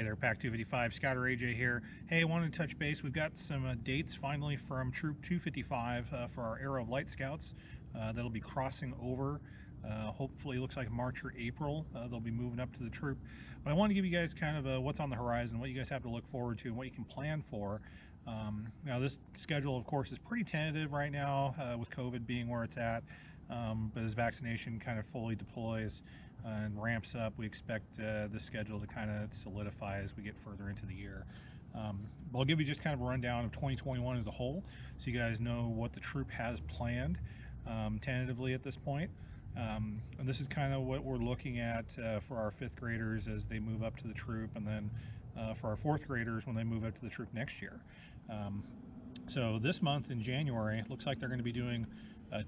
Hey there, Pack 255, Scouter AJ here. Hey, I wanted to touch base. We've got some dates finally from Troop 255 for our Arrow of Light Scouts. That'll be crossing over. Hopefully, it looks like March or April. They'll be moving up to the troop. But I want to give you guys kind of what's on the horizon, what you guys have to look forward to, and what you can plan for. Now, this schedule, of course, is pretty tentative right now with COVID being where it's at. But as vaccination kind of fully deploys and ramps up, we expect the schedule to kind of solidify as we get further into the year. But I'll give you just kind of a rundown of 2021 as a whole, so you guys know what the troop has planned tentatively at this point. And this is kind of what we're looking at for our 5th graders as they move up to the troop, and then for our 4th graders when they move up to the troop next year. So this month in January, it looks like they're going to be doing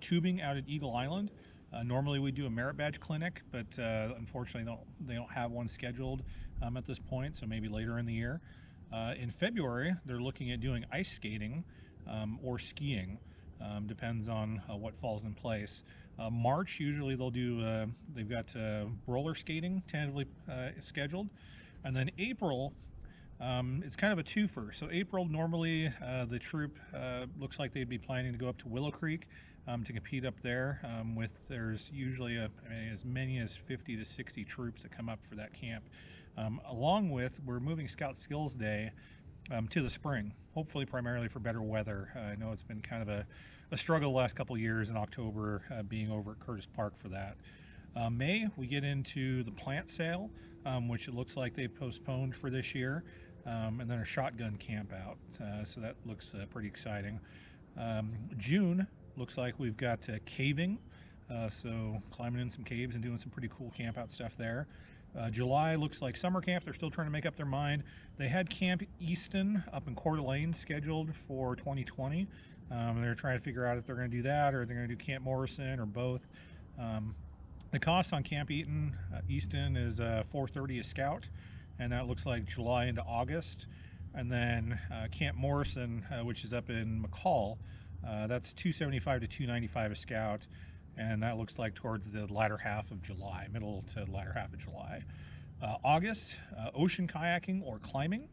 tubing out at Eagle Island. Normally we do a merit badge clinic, but unfortunately they don't have one scheduled at this point, so maybe later in the year. In February, they're looking at doing ice skating or skiing. Depends on what falls in place. March, usually they've got roller skating tentatively scheduled. And then April, it's kind of a twofer. So April, normally the troop looks like they'd be planning to go up to Willow Creek to compete up there. There's usually as many as 50 to 60 troops that come up for that camp. Along with, we're moving Scout Skills Day to the spring, hopefully primarily for better weather. I know it's been kind of a struggle the last couple of years in October being over at Curtis Park for that. May, we get into the plant sale, which it looks like they've postponed for this year, and then a shotgun camp out. So that looks pretty exciting. June, looks like we've got caving, so climbing in some caves and doing some pretty cool camp out stuff there. July looks like summer camp. They're still trying to make up their mind. They had Camp Easton up in Coeur d'Alene scheduled for 2020. They're trying to figure out if they're going to do that or they're going to do Camp Morrison or both. The cost on Camp Easton is $430 a scout, and that looks like July into August. And then Camp Morrison, which is up in McCall, that's $275 to $295 a scout, and that looks like towards the latter half of July, middle to latter half of July. August, ocean kayaking or climbing.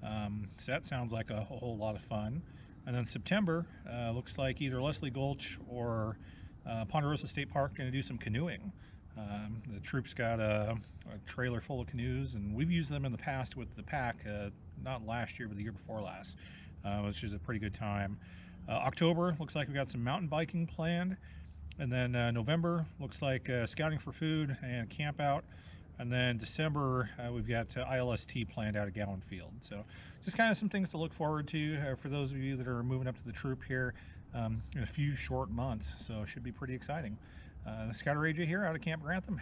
So that sounds like a whole lot of fun. And then September, looks like either Leslie Gulch or Ponderosa State Park going to do some canoeing. The troop's got a trailer full of canoes, and we've used them in the past with the pack, not last year, but the year before last, which is a pretty good time. October, looks like we've got some mountain biking planned. And then November, looks like scouting for food and camp out. And then December, we've got ILST planned out at Gowan Field. So just kind of some things to look forward to for those of you that are moving up to the troop here in a few short months. So it should be pretty exciting. Scouter AJ here out of Camp Grantham.